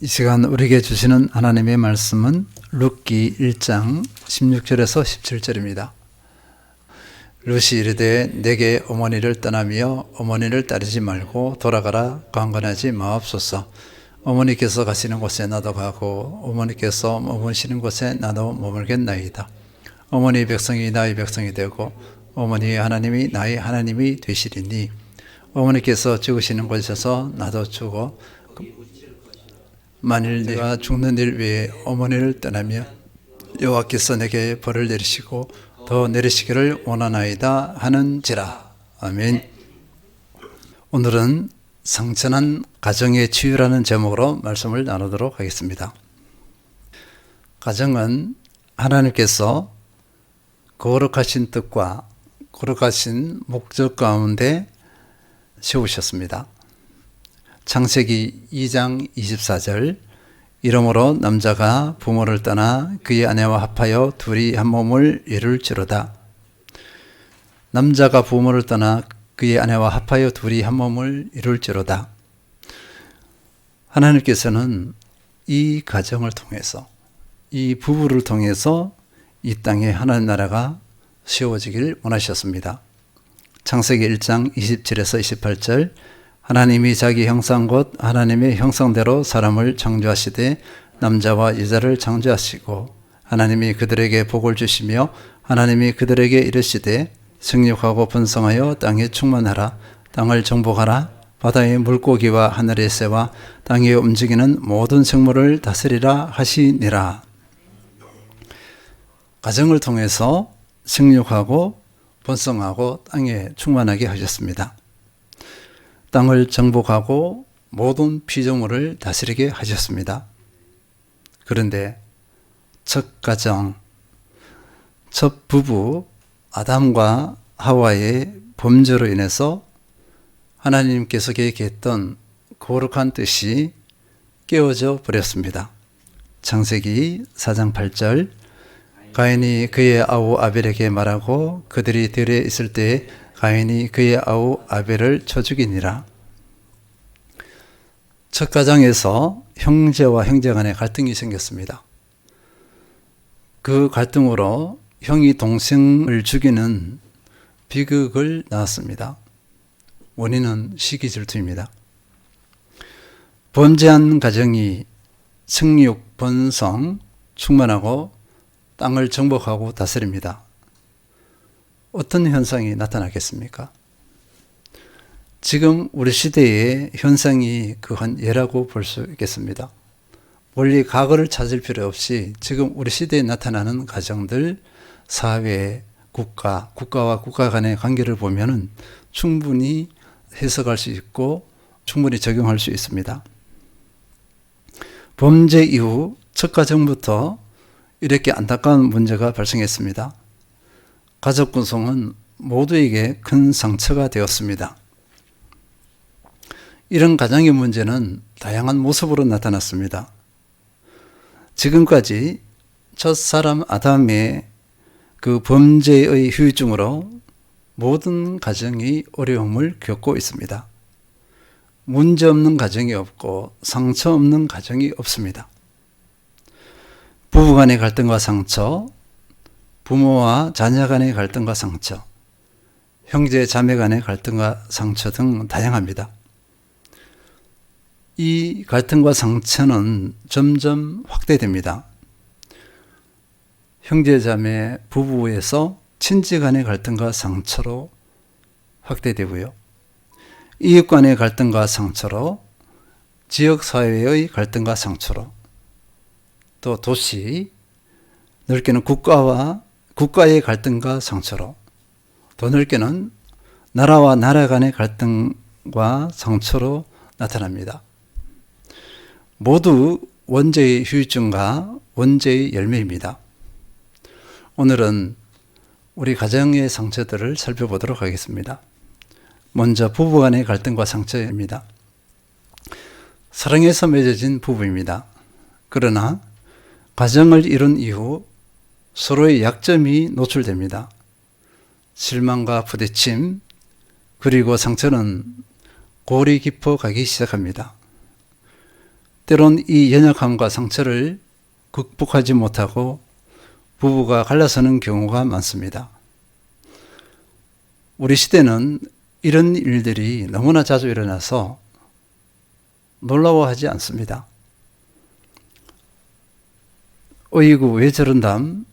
이 시간 우리에게 주시는 하나님의 말씀은 룻기 1장 16절에서 17절입니다. 룻이 이르되 내게 어머니를 떠나며 어머니를 따르지 말고 돌아가라 강건하지 마옵소서. 어머니께서 가시는 곳에 나도 가고 어머니께서 머무시는 곳에 나도 머물겠나이다. 어머니 백성이 나의 백성이 되고 어머니의 하나님이 나의 하나님이 되시리니 어머니께서 죽으시는 곳에서 나도 죽어 만일 내가 죽는 일 외에 어머니를 떠나며 여호와께서 내게 벌을 내리시고 더 내리시기를 원하나이다 하는지라. 아멘. 오늘은 상처난 가정의 치유라는 제목으로 말씀을 나누도록 하겠습니다. 가정은 하나님께서 거룩하신 뜻과 거룩하신 목적 가운데 세우셨습니다. 창세기 2장 24절 이러므로 남자가 부모를 떠나 그의 아내와 합하여 둘이 한 몸을 이룰지로다. 남자가 부모를 떠나 그의 아내와 합하여 둘이 한 몸을 이룰지로다. 하나님께서는 이 가정을 통해서 이 부부를 통해서 이 땅에 하나님 나라가 세워지길 원하셨습니다. 창세기 1장 27에서 28절 하나님이 자기 형상 곧 하나님의 형상대로 사람을 창조하시되 남자와 여자를 창조하시고 하나님이 그들에게 복을 주시며 하나님이 그들에게 이르시되 생육하고 번성하여 땅에 충만하라. 땅을 정복하라. 바다의 물고기와 하늘의 새와 땅에 움직이는 모든 생물을 다스리라 하시니라. 가정을 통해서 생육하고 번성하고 땅에 충만하게 하셨습니다. 땅을 정복하고 모든 피조물을 다스리게 하셨습니다. 그런데 첫 가정, 첫 부부 아담과 하와의 범죄로 인해서 하나님께서 계획했던 거룩한 뜻이 깨어져 버렸습니다. 창세기 4장 8절 가인이 그의 아우 아벨에게 말하고 그들이 들에 있을 때에 가인이 그의 아우 아벨을 쳐 죽이니라. 첫 가정에서 형제와 형제 간의 갈등이 생겼습니다. 그 갈등으로 형이 동생을 죽이는 비극을 낳았습니다. 원인은 시기 질투입니다. 범죄한 가정이 생육, 번성, 충만하고 땅을 정복하고 다스립니다. 어떤 현상이 나타나겠습니까? 지금 우리 시대의 현상이 그 한 예라고 볼 수 있겠습니다. 멀리 과거를 찾을 필요 없이 지금 우리 시대에 나타나는 가정들, 사회, 국가와 국가 간의 관계를 보면은 충분히 해석할 수 있고 충분히 적용할 수 있습니다. 범죄 이후 첫 가정부터 이렇게 안타까운 문제가 발생했습니다. 가족 구성은 모두에게 큰 상처가 되었습니다. 이런 가정의 문제는 다양한 모습으로 나타났습니다. 지금까지 첫사람 아담의 그 범죄의 후유증으로 모든 가정이 어려움을 겪고 있습니다. 문제 없는 가정이 없고 상처 없는 가정이 없습니다. 부부 간의 갈등과 상처, 부모와 자녀 간의 갈등과 상처, 형제 자매 간의 갈등과 상처 등 다양합니다. 이 갈등과 상처는 점점 확대됩니다. 형제 자매 부부에서 친지 간의 갈등과 상처로 확대되고요. 이웃 간의 갈등과 상처로, 지역 사회의 갈등과 상처로, 또 도시, 넓게는 국가의 갈등과 상처로, 더 넓게는 나라와 나라 간의 갈등과 상처로 나타납니다. 모두 원죄의 후유증과 원죄의 열매입니다. 오늘은 우리 가정의 상처들을 살펴보도록 하겠습니다. 먼저 부부 간의 갈등과 상처입니다. 사랑에서 맺어진 부부입니다. 그러나 가정을 이룬 이후 서로의 약점이 노출됩니다. 실망과 부대침, 그리고 상처는 골이 깊어 가기 시작합니다. 때론 이 연약함과 상처를 극복하지 못하고 부부가 갈라서는 경우가 많습니다. 우리 시대는 이런 일들이 너무나 자주 일어나서 놀라워하지 않습니다. 어이구 왜 저런담?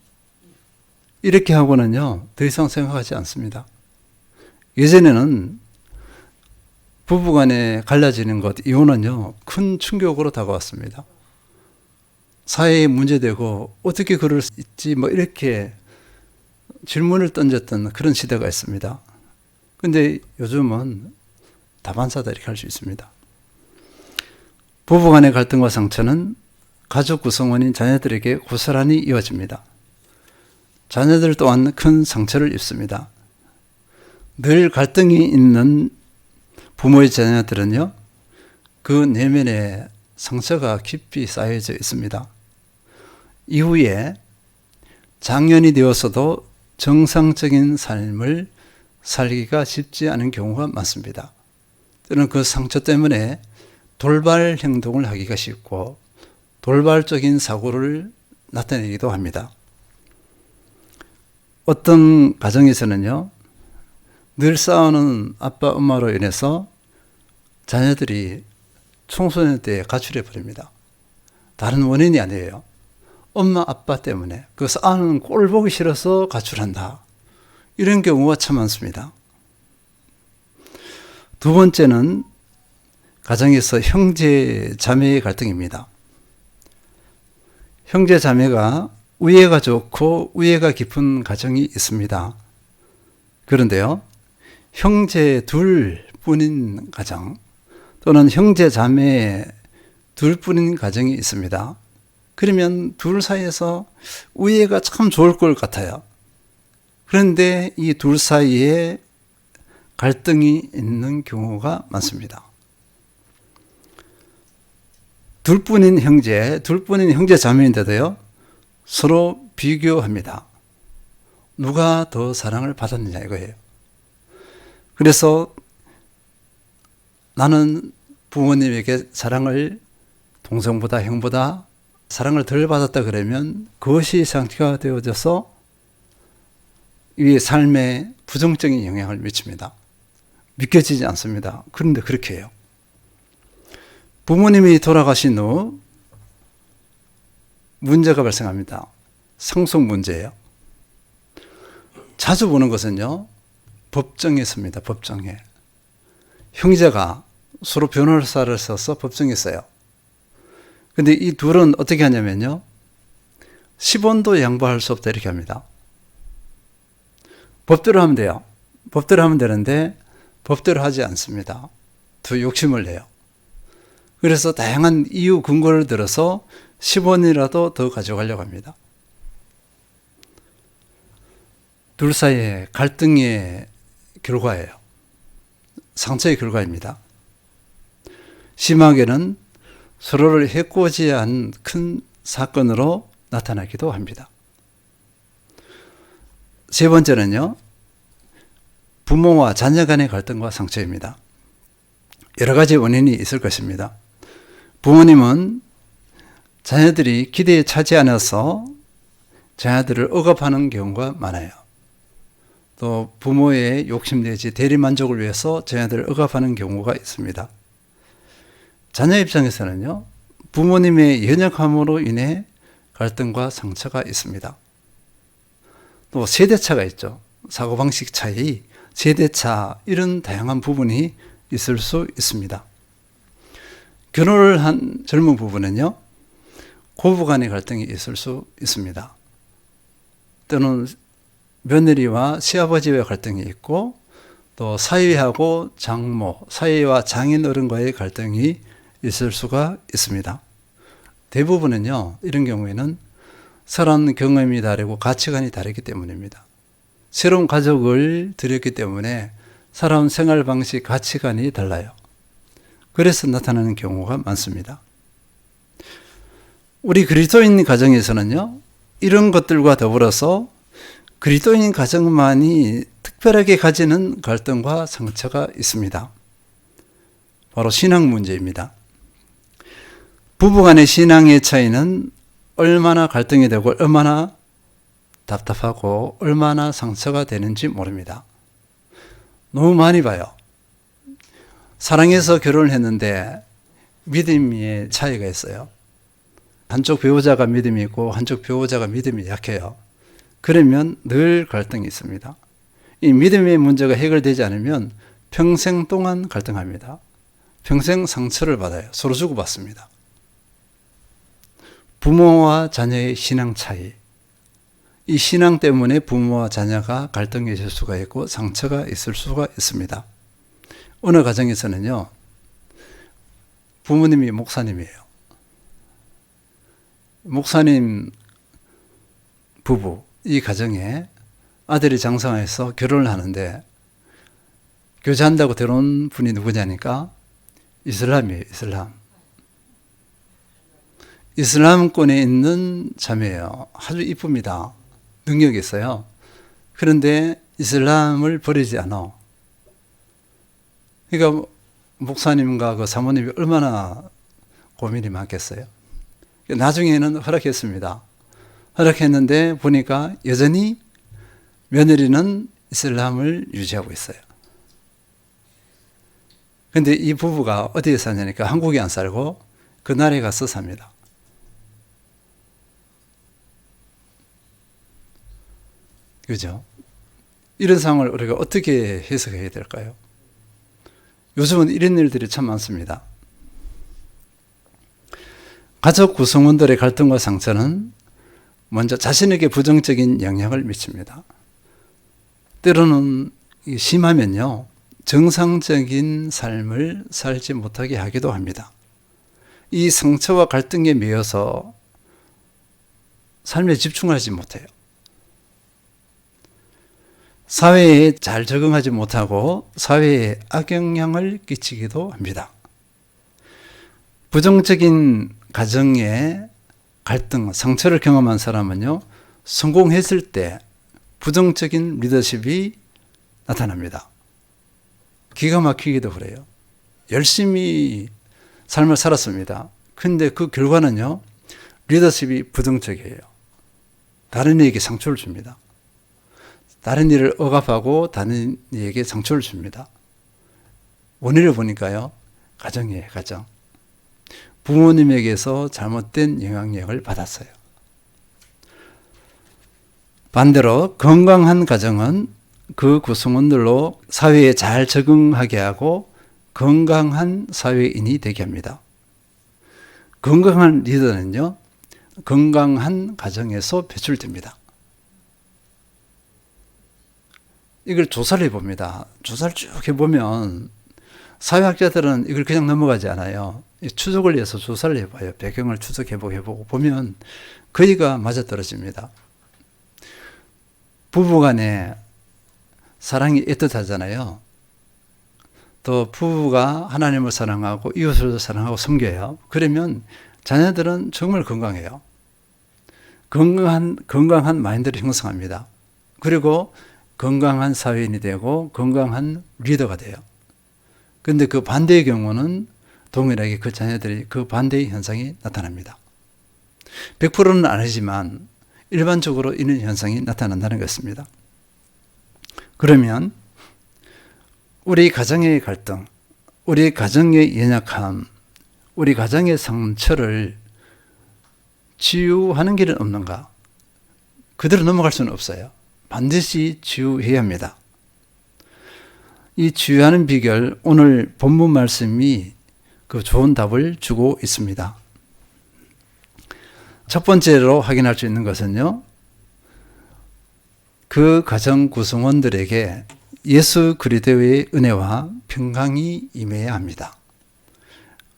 이렇게 하고는요 더 이상 생각하지 않습니다. 예전에는 부부간에 갈라지는 것, 이혼은요 큰 충격으로 다가왔습니다. 사회에 문제되고 어떻게 그럴 수 있지 뭐 이렇게 질문을 던졌던 그런 시대가 있습니다. 근데 요즘은 다반사다 이렇게 할 수 있습니다. 부부간의 갈등과 상처는 가족 구성원인 자녀들에게 고스란히 이어집니다. 자녀들 또한 큰 상처를 입습니다. 늘 갈등이 있는 부모의 자녀들은요, 그 내면에 상처가 깊이 쌓여져 있습니다. 이후에 장년이 되어서도 정상적인 삶을 살기가 쉽지 않은 경우가 많습니다. 또는 그 상처 때문에 돌발 행동을 하기가 쉽고 돌발적인 사고를 나타내기도 합니다. 어떤 가정에서는요, 늘 싸우는 아빠, 엄마로 인해서 자녀들이 청소년 때 가출해 버립니다. 다른 원인이 아니에요. 엄마, 아빠 때문에 그 싸우는 꼴 보기 싫어서 가출한다. 이런 경우가 참 많습니다. 두 번째는 가정에서 형제, 자매의 갈등입니다. 형제, 자매가 우애가 좋고 우애가 깊은 가정이 있습니다. 그런데요, 형제 둘뿐인 가정 또는 형제, 자매 둘뿐인 가정이 있습니다. 그러면 둘 사이에서 우애가 참 좋을 것 같아요. 그런데 이 둘 사이에 갈등이 있는 경우가 많습니다. 둘뿐인 형제 자매인데도요, 서로 비교합니다. 누가 더 사랑을 받았느냐 이거예요. 그래서 나는 부모님에게 사랑을 동생보다 형보다 사랑을 덜 받았다 그러면 그것이 상처가 되어져서 이 삶에 부정적인 영향을 미칩니다. 믿겨지지 않습니다. 그런데 그렇게 해요. 부모님이 돌아가신 후 문제가 발생합니다. 상속 문제예요. 자주 보는 것은요, 법정에 씁니다. 법정에. 형제가 서로 변호사를 써서 법정에 써요. 근데 이 둘은 어떻게 하냐면요, 10원도 양보할 수 없다 이렇게 합니다. 법대로 하면 돼요. 법대로 하면 되는데 법대로 하지 않습니다. 더 욕심을 내요. 그래서 다양한 이유 근거를 들어서 10원이라도 더 가져가려고 합니다. 둘 사이의 갈등의 결과예요. 상처의 결과입니다. 심하게는 서로를 해코지한 큰 사건으로 나타나기도 합니다. 세 번째는요, 부모와 자녀 간의 갈등과 상처입니다. 여러 가지 원인이 있을 것입니다. 부모님은 자녀들이 기대에 차지 않아서 자녀들을 억압하는 경우가 많아요. 또 부모의 욕심 내지 대리만족을 위해서 자녀들을 억압하는 경우가 있습니다. 자녀 입장에서는요, 부모님의 연약함으로 인해 갈등과 상처가 있습니다. 또 세대차가 있죠. 사고방식 차이, 세대차, 이런 다양한 부분이 있을 수 있습니다. 결혼을 한 젊은 부부는요, 고부 간의 갈등이 있을 수 있습니다. 또는 며느리와 시아버지와의 갈등이 있고, 또 사위하고 장모, 사위와 장인 어른과의 갈등이 있을 수가 있습니다. 대부분은요, 이런 경우에는 살아온 경험이 다르고 가치관이 다르기 때문입니다. 새로운 가족을 들였기 때문에 살아온 생활 방식, 가치관이 달라요. 그래서 나타나는 경우가 많습니다. 우리 그리스도인 가정에서는요, 이런 것들과 더불어서 그리스도인 가정만이 특별하게 가지는 갈등과 상처가 있습니다. 바로 신앙 문제입니다. 부부간의 신앙의 차이는 얼마나 갈등이 되고 얼마나 답답하고 얼마나 상처가 되는지 모릅니다. 너무 많이 봐요. 사랑해서 결혼을 했는데 믿음의 차이가 있어요. 한쪽 배우자가 믿음이 있고 한쪽 배우자가 믿음이 약해요. 그러면 늘 갈등이 있습니다. 이 믿음의 문제가 해결되지 않으면 평생 동안 갈등합니다. 평생 상처를 받아요. 서로 주고받습니다. 부모와 자녀의 신앙 차이. 이 신앙 때문에 부모와 자녀가 갈등해질 수가 있고 상처가 있을 수가 있습니다. 어느 가정에서는요, 부모님이 목사님이에요. 목사님 부부, 이 가정에 아들이 장성해서 결혼을 하는데 교제한다고 데려온 분이 누구냐니까 이슬람이에요. 이슬람권에 있는 자매예요. 아주 이쁩니다. 능력이 있어요. 그런데 이슬람을 버리지 않아. 그러니까 목사님과 그 사모님이 얼마나 고민이 많겠어요. 나중에는 허락했습니다. 허락했는데 보니까 여전히 며느리는 이슬람을 유지하고 있어요. 근데 이 부부가 어디에 사냐니까 한국에 안 살고 그 나라에 가서 삽니다. 그죠? 이런 상황을 우리가 어떻게 해석해야 될까요? 요즘은 이런 일들이 참 많습니다. 가족 구성원들의 갈등과 상처는 먼저 자신에게 부정적인 영향을 미칩니다. 때로는 심하면요, 정상적인 삶을 살지 못하게 하기도 합니다. 이 상처와 갈등에 매여서 삶에 집중하지 못해요. 사회에 잘 적응하지 못하고 사회에 악영향을 끼치기도 합니다. 부정적인 가정의 갈등, 상처를 경험한 사람은요, 성공했을 때 부정적인 리더십이 나타납니다. 기가 막히기도 그래요. 열심히 삶을 살았습니다. 근데 그 결과는요, 리더십이 부정적이에요. 다른 이에게 상처를 줍니다. 다른 일을 억압하고 다른 이에게 상처를 줍니다. 원인을 보니까요, 가정이에요, 가정. 부모님에게서 잘못된 영향력을 받았어요. 반대로 건강한 가정은 그 구성원들로 사회에 잘 적응하게 하고 건강한 사회인이 되게 합니다. 건강한 리더는요, 건강한 가정에서 배출됩니다. 이걸 조사를 해봅니다. 조사를 쭉 해보면 사회학자들은 이걸 그냥 넘어가지 않아요. 추적을 해서 조사를 해봐요. 배경을 추적해보고 보면 거의가 맞아떨어집니다. 부부간에 사랑이 애틋하잖아요. 또 부부가 하나님을 사랑하고 이웃을 사랑하고 섬겨요. 그러면 자녀들은 정말 건강해요. 건강한 마인드를 형성합니다. 그리고 건강한 사회인이 되고 건강한 리더가 돼요. 그런데 그 반대의 경우는 동일하게 그 자녀들이 그 반대의 현상이 나타납니다. 100%는 아니지만 일반적으로 이런 현상이 나타난다는 것입니다. 그러면 우리 가정의 갈등, 우리 가정의 연약함, 우리 가정의 상처를 치유하는 길은 없는가? 그대로 넘어갈 수는 없어요. 반드시 치유해야 합니다. 이 치유하는 비결, 오늘 본문 말씀이 그 좋은 답을 주고 있습니다. 첫 번째로 확인할 수 있는 것은요, 그 가정 구성원들에게 예수 그리스도의 은혜와 평강이 임해야 합니다.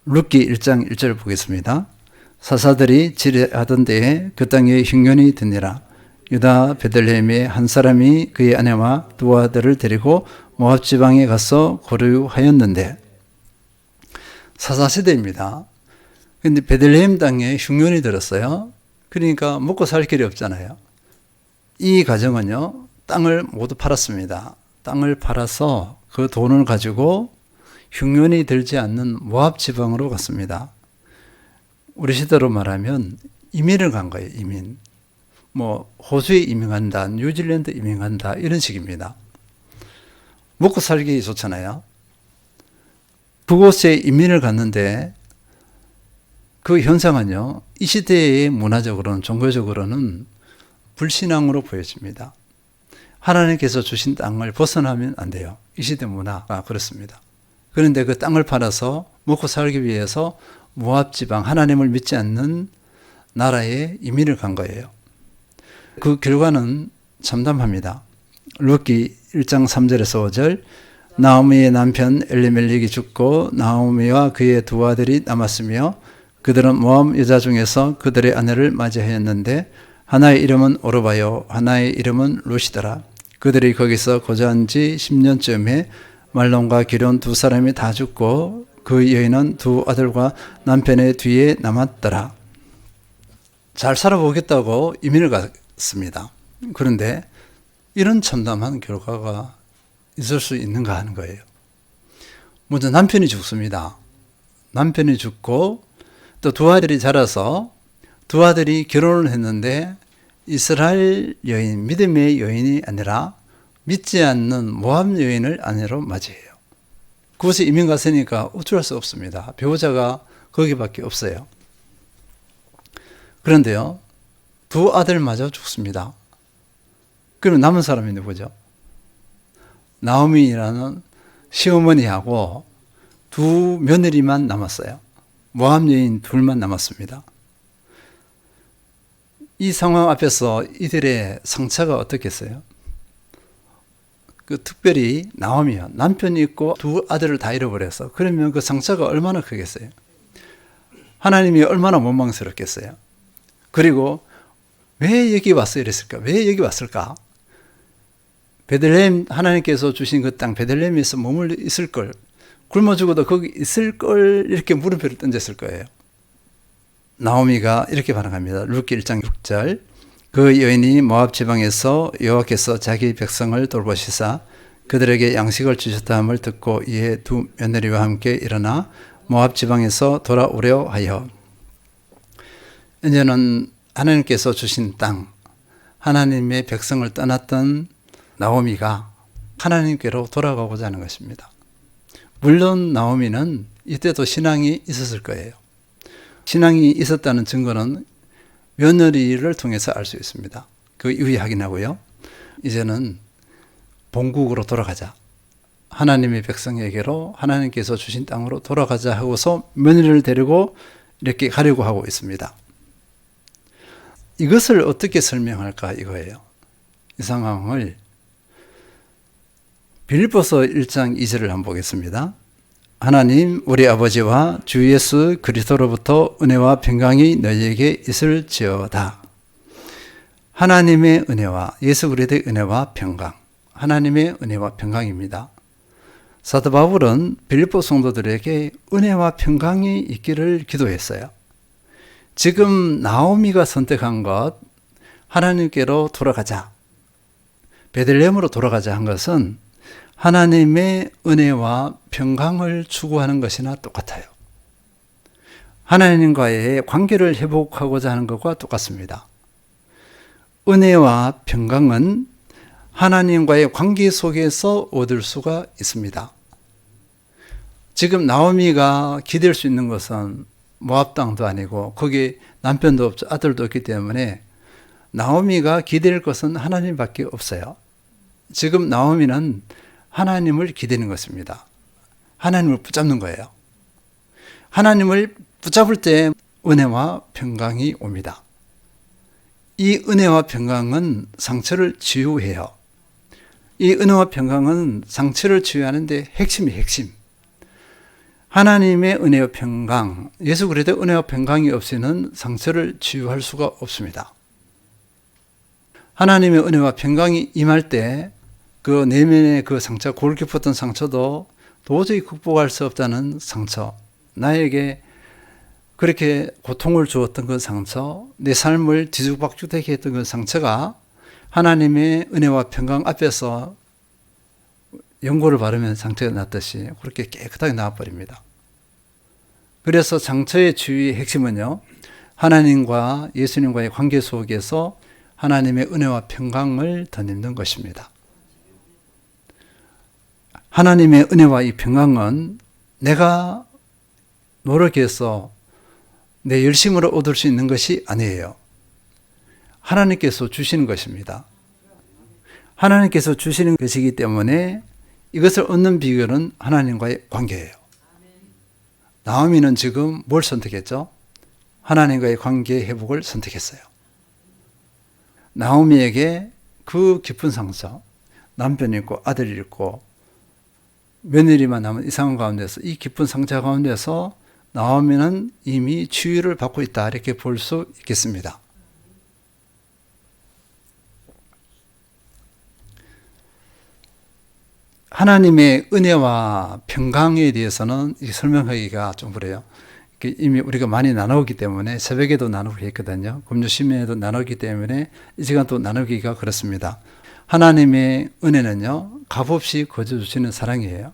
룻기 1장 1절을 보겠습니다. 사사들이 지뢰하던 때에 그 땅에 흉년이 드니라. 유다 베들레헴의 한 사람이 그의 아내와 두 아들을 데리고 모압 지방에 가서 거류하였는데, 사사시대입니다. 그런데 베들레헴 땅에 흉년이 들었어요. 그러니까 먹고 살 길이 없잖아요. 이 가정은요, 땅을 모두 팔았습니다. 땅을 팔아서 그 돈을 가지고 흉년이 들지 않는 모압 지방으로 갔습니다. 우리 시대로 말하면 이민을 간 거예요. 이민. 뭐 호주에 이민 간다, 뉴질랜드 이민 간다 이런 식입니다. 먹고 살기 좋잖아요. 그곳에 이민을 갔는데 그 현상은요, 이 시대의 문화적으로는 종교적으로는 불신앙으로 보여집니다. 하나님께서 주신 땅을 벗어나면 안 돼요. 이 시대 문화가 그렇습니다. 그런데 그 땅을 팔아서 먹고 살기 위해서 모압 지방, 하나님을 믿지 않는 나라에 이민을 간 거예요. 그 결과는 참담합니다. 룻기 1장 3절에서 5절, 나오미의 남편 엘리멜렉이 죽고 나오미와 그의 두 아들이 남았으며 그들은 모압 여자 중에서 그들의 아내를 맞이하였는데 하나의 이름은 오르바요 하나의 이름은 룻이더라. 그들이 거기서 거주한 지 10년쯤에 말론과 기론 두 사람이 다 죽고 그 여인은 두 아들과 남편의 뒤에 남았더라. 잘 살아보겠다고 이민을 갔습니다. 그런데 이런 참담한 결과가 있을 수 있는가 하는 거예요. 먼저 남편이 죽습니다. 남편이 죽고 또 두 아들이 자라서 두 아들이 결혼을 했는데 이스라엘 여인, 믿음의 여인이 아니라 믿지 않는 모압 여인을 아내로 맞이해요. 그곳에 이민 갔으니까 어쩔 수 없습니다. 배우자가 거기밖에 없어요. 그런데요, 두 아들마저 죽습니다. 그러면 남은 사람이 누구죠? 나오미라는 시어머니하고 두 며느리만 남았어요. 모압 여인 둘만 남았습니다. 이 상황 앞에서 이들의 상처가 어떻겠어요? 특별히 나오미요. 남편이 있고 두 아들을 다 잃어버려서 그러면 그 상처가 얼마나 크겠어요? 하나님이 얼마나 원망스럽겠어요? 그리고 왜 여기 와서 이랬을까? 왜 여기 왔을까? 베들레헴 하나님께서 주신 그 땅 베들레헴에서 머물러 있을 걸, 굶어 죽어도 거기 있을 걸 이렇게 물음표를 던졌을 거예요. 나오미가 이렇게 반응합니다. 룻기 1장 6절, 그 여인이 모압 지방에서 여호와께서 자기 백성을 돌보시사 그들에게 양식을 주셨다 함을 듣고 이에 두 며느리와 함께 일어나 모압 지방에서 돌아오려 하여. 이제는 하나님께서 주신 땅, 하나님의 백성을 떠났던 나오미가 하나님께로 돌아가고자 하는 것입니다. 물론 나오미는 이때도 신앙이 있었을 거예요. 신앙이 있었다는 증거는 며느리를 통해서 알 수 있습니다. 그 이후에 확인하고요. 이제는 본국으로 돌아가자. 하나님의 백성에게로 하나님께서 주신 땅으로 돌아가자 하고서 며느리를 데리고 이렇게 가려고 하고 있습니다. 이것을 어떻게 설명할까 이거예요. 이 상황을 빌립보서 1장 2절을 한번 보겠습니다. 하나님 우리 아버지와 주 예수 그리스도로부터 은혜와 평강이 너희에게 있을지어다. 하나님의 은혜와 예수 그리스도의 은혜와 평강, 하나님의 은혜와 평강입니다. 사도 바울은 빌립보 성도들에게 은혜와 평강이 있기를 기도했어요. 지금 나오미가 선택한 것, 하나님께로 돌아가자, 베들레헴으로 돌아가자 한 것은 하나님의 은혜와 평강을 추구하는 것이나 똑같아요. 하나님과의 관계를 회복하고자 하는 것과 똑같습니다. 은혜와 평강은 하나님과의 관계 속에서 얻을 수가 있습니다. 지금 나오미가 기댈 수 있는 것은 모압 땅도 아니고 거기 남편도 없죠. 아들도 없기 때문에 나오미가 기댈 것은 하나님밖에 없어요. 지금 나오미는 하나님을 기대는 것입니다. 하나님을 붙잡는 거예요. 하나님을 붙잡을 때 은혜와 평강이 옵니다. 이 은혜와 평강은 상처를 치유해요. 이 은혜와 평강은 상처를 치유하는데 핵심이 핵심. 하나님의 은혜와 평강, 예수 그리스도의 은혜와 평강이 없이는 상처를 치유할 수가 없습니다. 하나님의 은혜와 평강이 임할 때 그 내면의 그 상처, 골 깊었던 상처도 도저히 극복할 수 없다는 상처, 나에게 그렇게 고통을 주었던 그 상처, 내 삶을 뒤죽박죽되게 했던 그 상처가 하나님의 은혜와 평강 앞에서 연고를 바르면 상처가 났듯이 그렇게 깨끗하게 나와버립니다. 그래서 상처의 치유의 핵심은요, 하나님과 예수님과의 관계 속에서 하나님의 은혜와 평강을 덧입는 것입니다. 하나님의 은혜와 이 평강은 내가 노력해서 내 열심으로 얻을 수 있는 것이 아니에요. 하나님께서 주시는 것입니다. 하나님께서 주시는 것이기 때문에 이것을 얻는 비결은 하나님과의 관계예요. 나오미는 지금 뭘 선택했죠? 하나님과의 관계 회복을 선택했어요. 나오미에게 그 깊은 상처, 남편이 있고 아들이 있고 며느리만 남은 이 상황 가운데서 이 깊은 상처 가운데서 나오미는 이미 치유를 받고 있다 이렇게 볼 수 있겠습니다. 하나님의 은혜와 평강에 대해서는 설명하기가 좀 그래요. 이미 우리가 많이 나누기 때문에 새벽에도 나누고 했거든요. 금요 심야에도 나누기 때문에 이 시간 또 나누기가 그렇습니다. 하나님의 은혜는요, 값없이 거저 주시는 사랑이에요.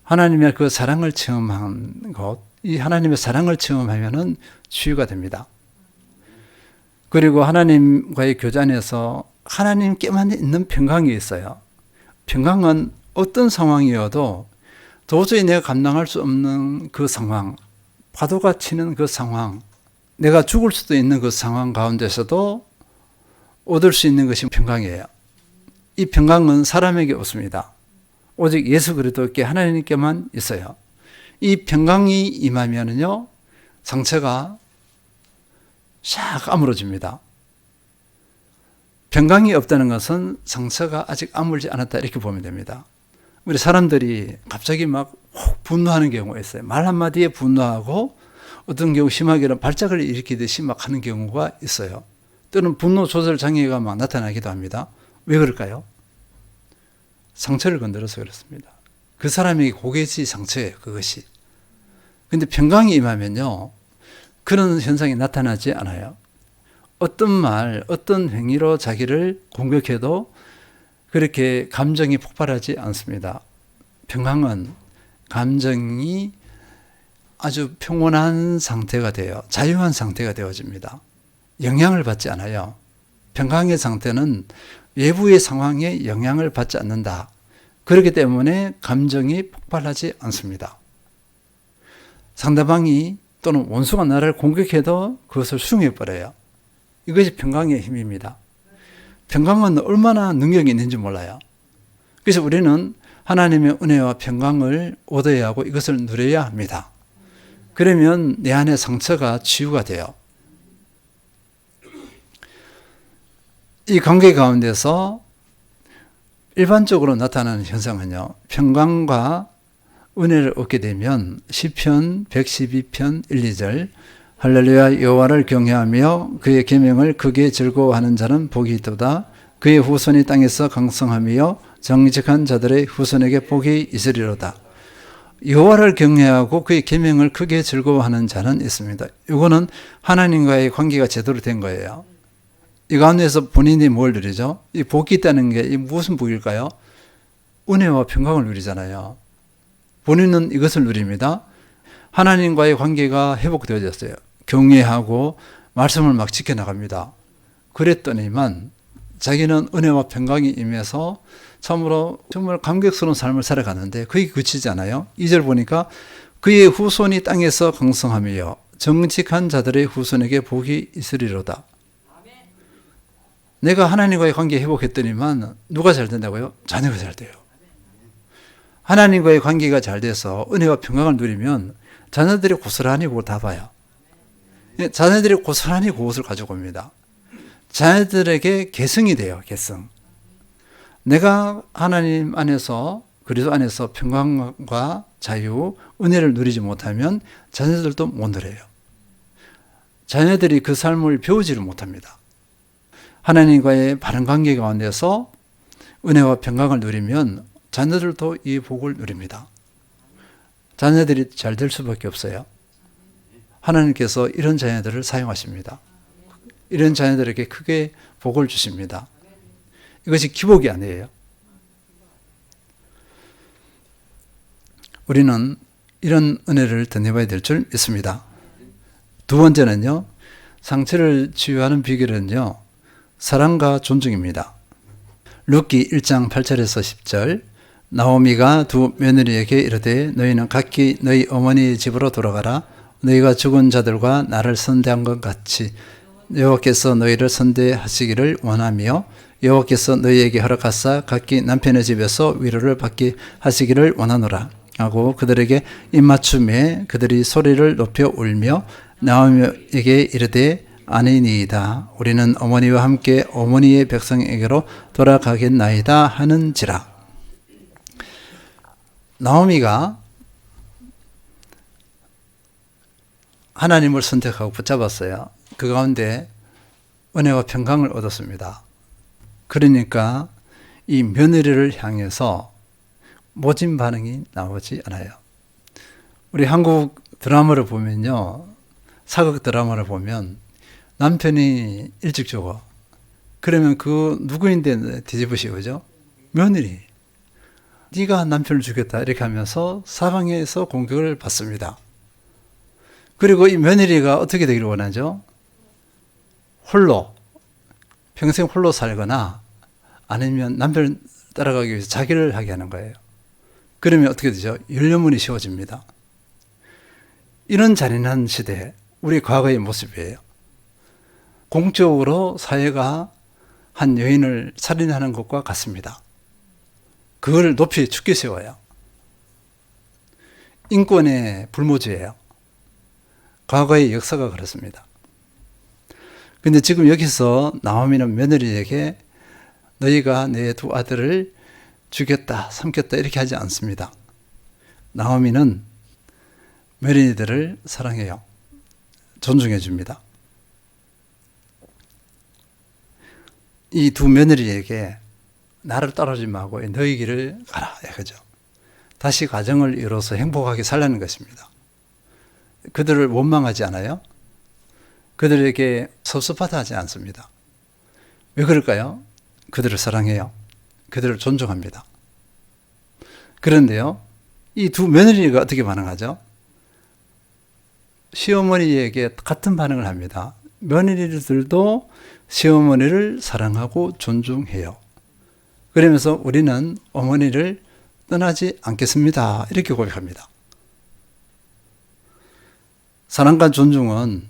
하나님의 그 사랑을 체험한 것, 이 하나님의 사랑을 체험하면은 치유가 됩니다. 그리고 하나님과의 교제안에서 하나님께만 있는 평강이 있어요. 평강은 어떤 상황이어도 도저히 내가 감당할 수 없는 그 상황, 파도가 치는 그 상황, 내가 죽을 수도 있는 그 상황 가운데서도 얻을 수 있는 것이 평강이에요. 이 평강은 사람에게 없습니다. 오직 예수 그리스도께 하나님께만 있어요. 이 평강이 임하면은요, 상처가 싹 아물어집니다. 평강이 없다는 것은 상처가 아직 아물지 않았다 이렇게 보면 됩니다. 우리 사람들이 갑자기 막 분노하는 경우가 있어요. 말 한마디에 분노하고 어떤 경우 심하게는 발작을 일으키듯이 막 하는 경우가 있어요. 또는 분노 조절 장애가 막 나타나기도 합니다. 왜 그럴까요? 상처를 건드려서 그렇습니다. 그 사람에게 고개지 상처예요, 그것이. 근데 평강이 임하면요, 그런 현상이 나타나지 않아요. 어떤 말, 어떤 행위로 자기를 공격해도 그렇게 감정이 폭발하지 않습니다. 평강은 감정이 아주 평온한 상태가 돼요. 자유한 상태가 되어집니다. 영향을 받지 않아요. 평강의 상태는 외부의 상황에 영향을 받지 않는다. 그렇기 때문에 감정이 폭발하지 않습니다. 상대방이 또는 원수가 나를 공격해도 그것을 수용해버려요. 이것이 평강의 힘입니다. 평강은 얼마나 능력이 있는지 몰라요. 그래서 우리는 하나님의 은혜와 평강을 얻어야 하고 이것을 누려야 합니다. 그러면 내 안의 상처가 치유가 돼요. 이 관계 가운데서 일반적으로 나타나는 현상은요, 평강과 은혜를 얻게 되면 시편 112편 1, 2절 할렐루야 여호와를 경외하며 그의 계명을 크게 즐거워하는 자는 복이 있도다. 그의 후손이 땅에서 강성하며 정직한 자들의 후손에게 복이 있으리로다. 여호와를 경외하고 그의 계명을 크게 즐거워하는 자는 있습니다. 이거는 하나님과의 관계가 제대로 된 거예요. 이 가운데서 본인이 뭘 누리죠? 이 복이 있다는 게 무슨 복일까요? 은혜와 평강을 누리잖아요. 본인은 이것을 누립니다. 하나님과의 관계가 회복되어졌어요. 경외하고 말씀을 막 지켜나갑니다. 그랬더니만 자기는 은혜와 평강이 임해서 참으로 정말 감격스러운 삶을 살아가는데 그게 그치지 않아요. 2절 보니까 그의 후손이 땅에서 강성하며 정직한 자들의 후손에게 복이 있으리로다. 내가 하나님과의 관계 회복했더니만 누가 잘 된다고요? 자녀가 잘 돼요. 하나님과의 관계가 잘 돼서 은혜와 평강을 누리면 자녀들이 고스란히 그걸 다 봐요. 자녀들이 고스란히 그것을 가지고 옵니다. 자녀들에게 계승이 돼요. 계승. 내가 하나님 안에서 그리스도 안에서 평강과 자유, 은혜를 누리지 못하면 자녀들도 못 누려요. 자녀들이 그 삶을 배우지를 못합니다. 하나님과의 바른 관계 가운데서 은혜와 평강을 누리면 자녀들도 이 복을 누립니다. 자녀들이 잘 될 수밖에 없어요. 하나님께서 이런 자녀들을 사용하십니다. 이런 자녀들에게 크게 복을 주십니다. 이것이 기복이 아니에요. 우리는 이런 은혜를 덧입어야 될 줄 믿습니다. 두 번째는요, 상처를 치유하는 비결은요, 사랑과 존중입니다. 룻기 1장 8절에서 10절, 나오미가 두 며느리에게 이르되 너희는 각기 너희 어머니의 집으로 돌아가라. 너희가 죽은 자들과 나를 선대한 것 같이 여호와께서 너희를 선대하시기를 원하며 여호와께서 너희에게 허락하사 각기 남편의 집에서 위로를 받게 하시기를 원하노라 하고 그들에게 입맞춤에 그들이 소리를 높여 울며 나오미에게 이르되 아니니이다. 우리는 어머니와 함께 어머니의 백성에게로 돌아가겠나이다 하는지라. 나오미가 하나님을 선택하고 붙잡았어요. 그 가운데 은혜와 평강을 얻었습니다. 그러니까 이 며느리를 향해서 모진 반응이 나오지 않아요. 우리 한국 드라마를 보면요, 사극 드라마를 보면 남편이 일찍 죽어. 그러면 그 누구인데 뒤집어 씌우죠? 며느리. 네가 남편을 죽였다 이렇게 하면서 사방에서 공격을 받습니다. 그리고 이 며느리가 어떻게 되기를 원하죠? 홀로 평생 홀로 살거나 아니면 남편을 따라가기 위해서 자기를 하게 하는 거예요. 그러면 어떻게 되죠? 연료문이 씌워집니다. 이런 잔인한 시대, 우리 과거의 모습이에요. 공적으로 사회가 한 여인을 살인하는 것과 같습니다. 그걸 높이 축게 세워요. 인권의 불모지예요. 과거의 역사가 그렇습니다. 근데 지금 여기서 나오미는 며느리에게 너희가 내 두 아들을 죽였다, 삼켰다 이렇게 하지 않습니다. 나오미는 며느리들을 사랑해요. 존중해 줍니다. 이 두 며느리에게 나를 따르지 말고 너희 길을 가라 이거죠. 다시 가정을 이뤄서 행복하게 살라는 것입니다. 그들을 원망하지 않아요. 그들에게 섭섭하다 하지 않습니다. 왜 그럴까요? 그들을 사랑해요. 그들을 존중합니다. 그런데요, 이 두 며느리가 어떻게 반응하죠? 시어머니에게 같은 반응을 합니다. 며느리들도 시어머니를 사랑하고 존중해요. 그러면서 우리는 어머니를 떠나지 않겠습니다. 이렇게 고백합니다. 사랑과 존중은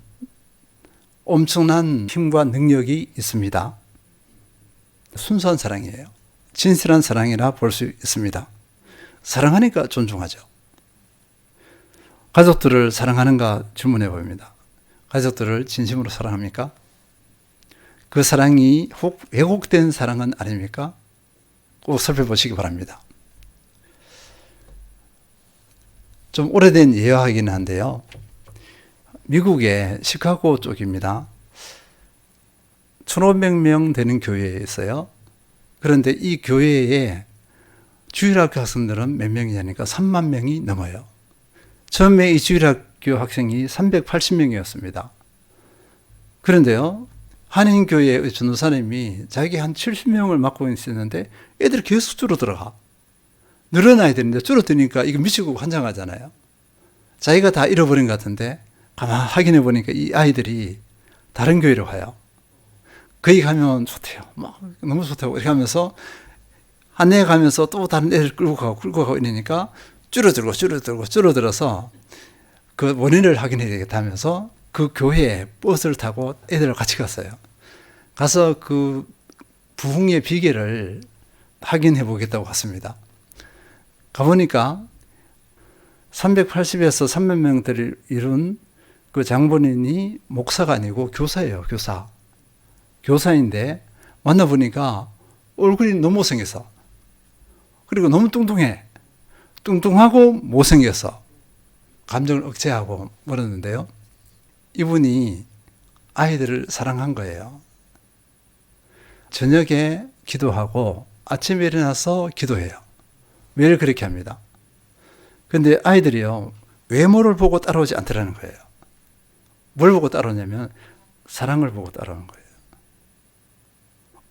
엄청난 힘과 능력이 있습니다. 순수한 사랑이에요. 진실한 사랑이라 볼 수 있습니다. 사랑하니까 존중하죠. 가족들을 사랑하는가 질문해 봅니다. 가족들을 진심으로 사랑합니까? 그 사랑이 왜곡된 사랑은 아닙니까? 꼭 살펴보시기 바랍니다. 좀 오래된 예화이긴 한데요. 미국의 시카고 쪽입니다. 1,500명 되는 교회에 있어요. 그런데 이 교회에 주일학교 학생들은 몇 명이냐니까 3만 명이 넘어요. 처음에 이 주일학교 학생이 380명이었습니다. 그런데요, 한인교회의 전도사님이 자기 한 70명을 맡고 있었는데 애들이 계속 줄어들어가. 늘어나야 되는데 줄어드니까 이거 미치고 환장하잖아요. 자기가 다 잃어버린 것 같은데 가만 확인해 보니까 이 아이들이 다른 교회로 가요. 거기 가면 좋대요. 막 너무 좋다고 이렇게 하면서 안내해 가면서 또 다른 애들 끌고 가고 이러니까 줄어들어서 그 원인을 확인해야 되겠다 하면서 그 교회에 버스를 타고 애들과 같이 갔어요. 가서 그 부흥의 비결을 확인해 보겠다고 갔습니다. 가보니까 380에서 300 명들을 이룬 그 장본인이 목사가 아니고 교사예요. 교사인데 만나보니까 얼굴이 너무 못생겼어. 그리고 너무 뚱뚱하고 못생겼어. 감정을 억제하고 그러는데요. 이분이 아이들을 사랑한 거예요. 저녁에 기도하고 아침에 일어나서 기도해요. 매일 그렇게 합니다. 근데 아이들이요, 외모를 보고 따라오지 않더라는 거예요. 뭘 보고 따라오냐면 사랑을 보고 따라오는 거예요.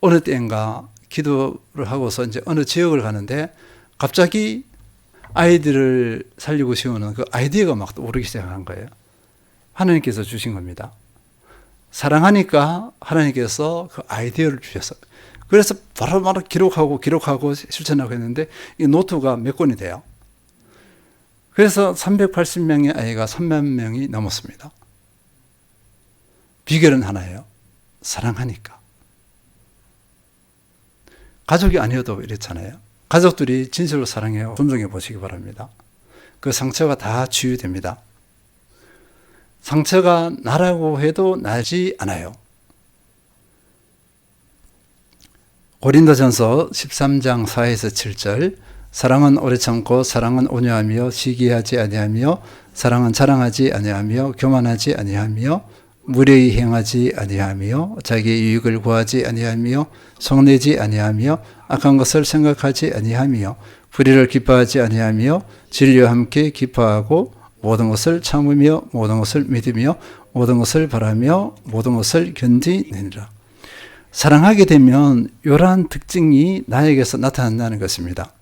어느 때인가 기도를 하고서 이제 어느 지역을 가는데 갑자기 아이들을 살리고 세우는 그 아이디어가 막 오르기 시작한 거예요. 하나님께서 주신 겁니다. 사랑하니까 하나님께서 그 아이디어를 주셨어요. 그래서 바로 기록하고 실천하고 했는데 이 노트가 몇 권이 돼요. 그래서 380명의 아이가 3만 명이 넘었습니다. 비결은 하나예요. 사랑하니까. 가족이 아니어도 이랬잖아요. 가족들이 진실로 사랑해요. 존중해 보시기 바랍니다. 그 상처가 다 치유됩니다. 상처가 나라고 해도 나지 않아요. 고린도전서 13장 4에서 7절 사랑은 오래 참고 사랑은 온유하며 시기하지 아니하며 사랑은 자랑하지 아니하며 교만하지 아니하며 무례히 행하지 아니하며 자기의 유익을 구하지 아니하며 속내지 아니하며 악한 것을 생각하지 아니하며 불의를 기뻐하지 아니하며 진리와 함께 기뻐하고 모든 것을 참으며 모든 것을 믿으며 모든 것을 바라며 모든 것을 견디느니라. 사랑하게 되면 이러한 특징이 나에게서 나타난다는 것입니다.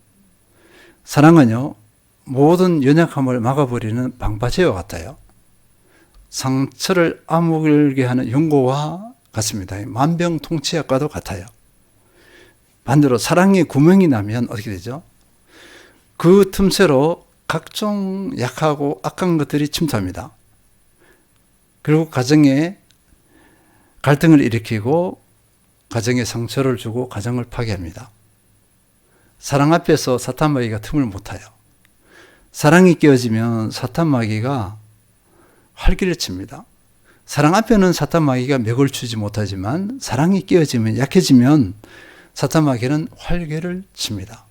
사랑은요, 모든 연약함을 막아버리는 방파제와 같아요. 상처를 아물게 하는 연고와 같습니다. 만병통치약과도 같아요. 반대로 사랑의 구멍이 나면 어떻게 되죠? 그 틈새로 각종 약하고 악한 것들이 침투합니다. 그리고 가정에 갈등을 일으키고 가정에 상처를 주고 가정을 파괴합니다. 사랑 앞에서 사탄 마귀가 틈을 못 타요. 사랑이 깨어지면 사탄 마귀가 활기를 칩니다. 사랑 앞에는 사탄 마귀가 맥을 추지 못하지만 사랑이 깨어지면 약해지면 사탄 마귀는 활기를 칩니다.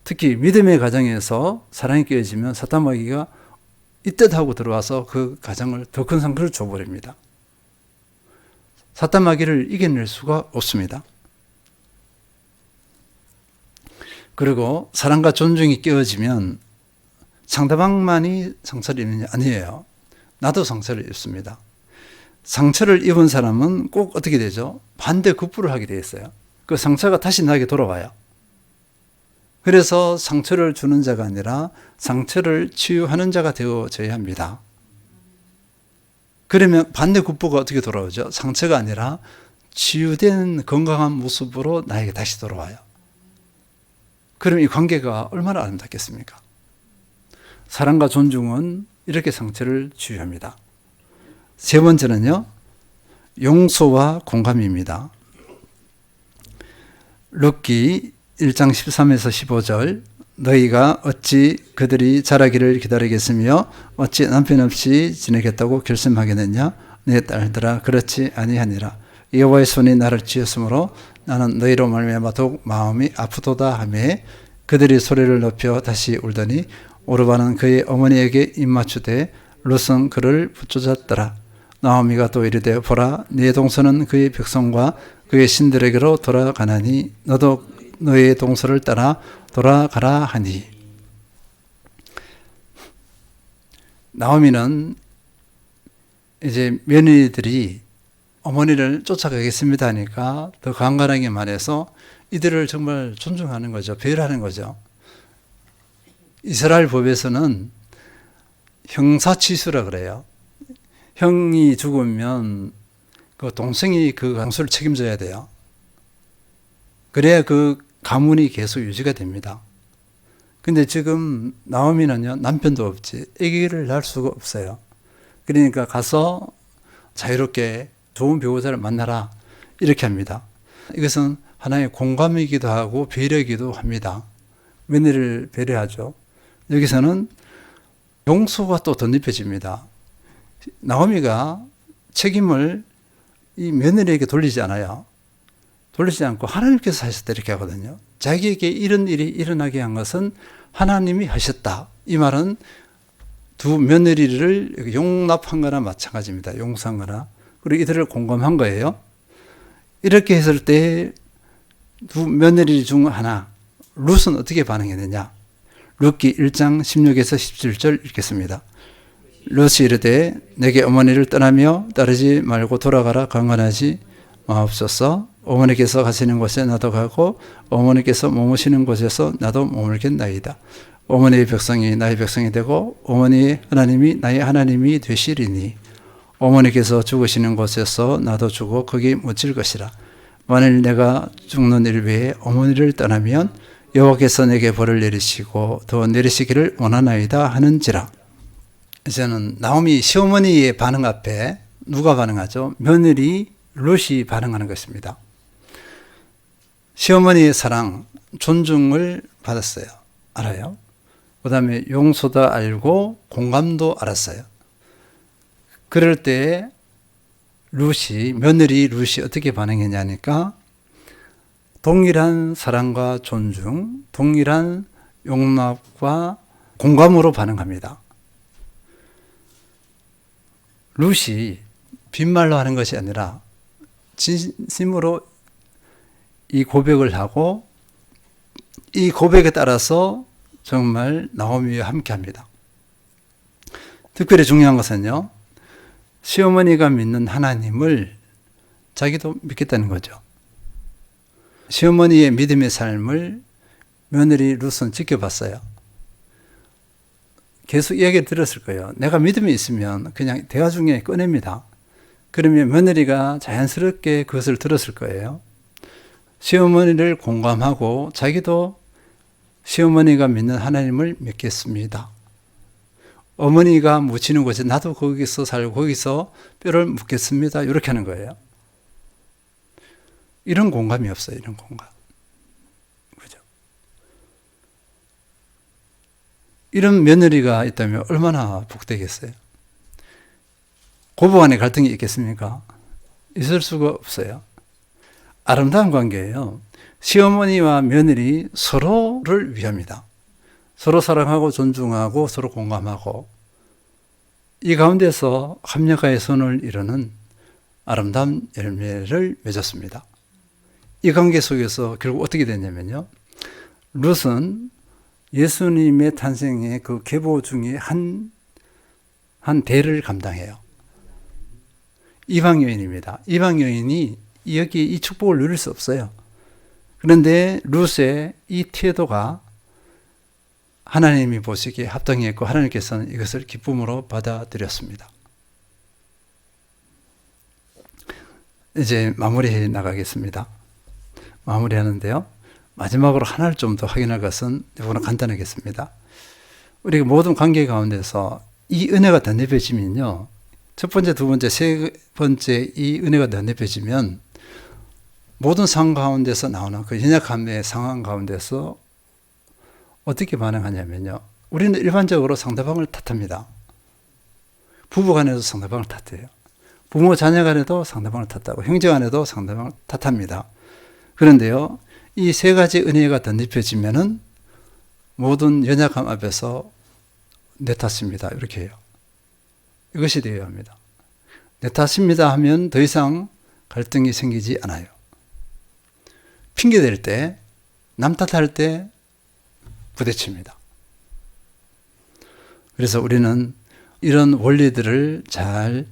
특히 믿음의 가정에서 사랑이 깨어지면 사탄 마귀가 이뜻 하고 들어와서 그 가정을 더 큰 상처를 줘버립니다. 사탄 마귀를 이겨낼 수가 없습니다. 그리고 사랑과 존중이 깨어지면 상대방만이 상처를 입느냐? 아니에요. 나도 상처를 입습니다. 상처를 입은 사람은 꼭 어떻게 되죠? 반대급부를 하게 되어 있어요. 그 상처가 다시 나에게 돌아와요. 그래서 상처를 주는 자가 아니라 상처를 치유하는 자가 되어져야 합니다. 그러면 반대급부가 어떻게 돌아오죠? 상처가 아니라 치유된 건강한 모습으로 나에게 다시 돌아와요. 그럼 이 관계가 얼마나 아름답겠습니까? 사랑과 존중은 이렇게 상처를 치유합니다. 세 번째는요, 용서와 공감입니다. 룻기 1장 13에서 15절 너희가 어찌 그들이 자라기를 기다리겠으며 어찌 남편 없이 지내겠다고 결심하겠느냐? 내 딸들아 그렇지 아니하니라. 여호와의 손이 나를 쥐었으므로 나는 너희로 말미암아 더욱 마음이 아프도다 하며 그들이 소리를 높여 다시 울더니 오르바는 그의 어머니에게 입맞추되 룻은 그를 붙잡았더라. 나오미가 또 이르되 보라 네 동서는 그의 백성과 그의 신들에게로 돌아가나니 너도 너의 동서를 따라 돌아가라 하니. 나오미는 이제 며느리들이 어머니를 쫓아가겠습니다 하니까 더 간간하게 말해서 이들을 정말 존중하는 거죠. 배려하는 거죠. 이스라엘 법에서는 형사치수라 그래요. 형이 죽으면 그 동생이 그 강수를 책임져야 돼요. 그래야 그 가문이 계속 유지가 됩니다. 근데 지금 나오미는요, 남편도 없지, 아기를 낳을 수가 없어요. 그러니까 가서 자유롭게 좋은 배우자를 만나라, 이렇게 합니다. 이것은 하나의 공감이기도 하고 배려이기도 합니다. 며느리를 배려하죠. 여기서는 용서가 또 덧입혀집니다. 나오미가 책임을 이 며느리에게 돌리지 않아요. 돌리지 않고 하나님께서 하셨다 이렇게 하거든요. 자기에게 이런 일이 일어나게 한 것은 하나님이 하셨다. 이 말은 두 며느리를 용납한 거나 마찬가지입니다. 용서한 거나. 그리고 이들을 공감한 거예요. 이렇게 했을 때 두 며느리 중 하나, 룻은 어떻게 반응했느냐? 룻기 1장 16에서 17절 읽겠습니다. 룻이 이르되 내게 어머니를 떠나며 따르지 말고 돌아가라 강건하지 마옵소서. 어머니께서 가시는 곳에 나도 가고 어머니께서 머무시는 곳에서 나도 머물겠나이다. 어머니의 백성이 나의 백성이 되고 어머니의 하나님이 나의 하나님이 되시리니 어머니께서 죽으시는 곳에서 나도 죽어 거기 묻힐 것이라. 만일 내가 죽는 일 외에 어머니를 떠나면 여호와께서 내게 벌을 내리시고 더 내리시기를 원하나이다 하는지라. 이제는 나오미 시어머니의 반응 앞에 누가 반응하죠? 며느리 룻이 반응하는 것입니다. 시어머니의 사랑, 존중을 받았어요. 알아요? 그 다음에 용서도 알고 공감도 알았어요. 그럴 때 며느리 룻이 어떻게 반응했냐니까 동일한 사랑과 존중, 동일한 용납과 공감으로 반응합니다. 룻이 빈말로 하는 것이 아니라 진심으로 이 고백을 하고 이 고백에 따라서 정말 나오미와 함께 합니다. 특별히 중요한 것은요, 시어머니가 믿는 하나님을 자기도 믿겠다는 거죠. 시어머니의 믿음의 삶을 며느리 룻은 지켜봤어요. 계속 이야기를 들었을 거예요. 내가 믿음이 있으면 그냥 대화 중에 꺼냅니다. 그러면 며느리가 자연스럽게 그것을 들었을 거예요. 시어머니를 공감하고 자기도 시어머니가 믿는 하나님을 믿겠습니다. 어머니가 묻히는 곳에 나도 거기서 살고 거기서 뼈를 묻겠습니다. 이렇게 하는 거예요. 이런 공감이 없어요. 이런 공감. 그죠? 이런 며느리가 있다면 얼마나 복되겠어요. 고부간에 갈등이 있겠습니까? 있을 수가 없어요. 아름다운 관계예요. 시어머니와 며느리 서로를 위합니다. 서로 사랑하고 존중하고 서로 공감하고 이 가운데서 합력하여 선을 이루는 아름다운 열매를 맺었습니다. 이 관계 속에서 결국 어떻게 됐냐면요. 룻은 예수님의 탄생의 그 계보 중에 한 대를 감당해요. 이방 여인입니다. 이방 여인이 여기 이 축복을 누릴 수 없어요. 그런데 룻의 이 태도가 하나님이 보시기에 합당했고 하나님께서는 이것을 기쁨으로 받아들였습니다. 이제 마무리해 나가겠습니다. 마무리하는데요. 마지막으로 하나를 좀 더 확인할 것은 이거는 간단하겠습니다. 우리가 모든 관계 가운데서 이 은혜가 덧입혀지면요. 첫 번째, 두 번째, 세 번째 이 은혜가 덧입혀지면 모든 상황 가운데서 나오는 그 연약함의 상황 가운데서 어떻게 반응하냐면요. 우리는 일반적으로 상대방을 탓합니다. 부부 간에도 상대방을 탓해요. 부모 자녀 간에도 상대방을 탓하고 형제 간에도 상대방을 탓합니다. 그런데요. 이 세 가지 은혜가 덧입혀지면은 모든 연약함 앞에서 내 탓입니다. 이렇게 해요. 이것이 되어야 합니다. 내 탓입니다 하면 더 이상 갈등이 생기지 않아요. 핑계댈 때, 남 탓할 때 부딪힙니다. 그래서 우리는 이런 원리들을 잘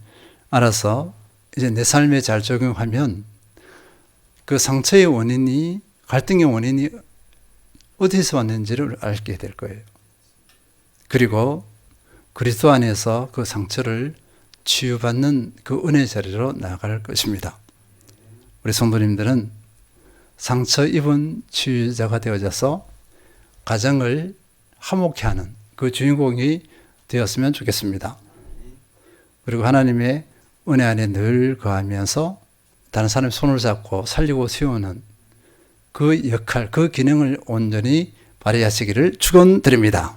알아서 이제 내 삶에 잘 적용하면 그 상처의 원인이, 갈등의 원인이 어디서 왔는지를 알게 될 거예요. 그리고 그리스도 안에서 그 상처를 치유받는 그 은혜 자리로 나아갈 것입니다. 우리 성도님들은 상처 입은 치유자가 되어져서 가정을 화목케 하는 그 주인공이 되었으면 좋겠습니다. 그리고 하나님의 은혜 안에 늘 거하면서 다른 사람의 손을 잡고 살리고 세우는 그 역할, 그 기능을 온전히 발휘하시기를 축원드립니다.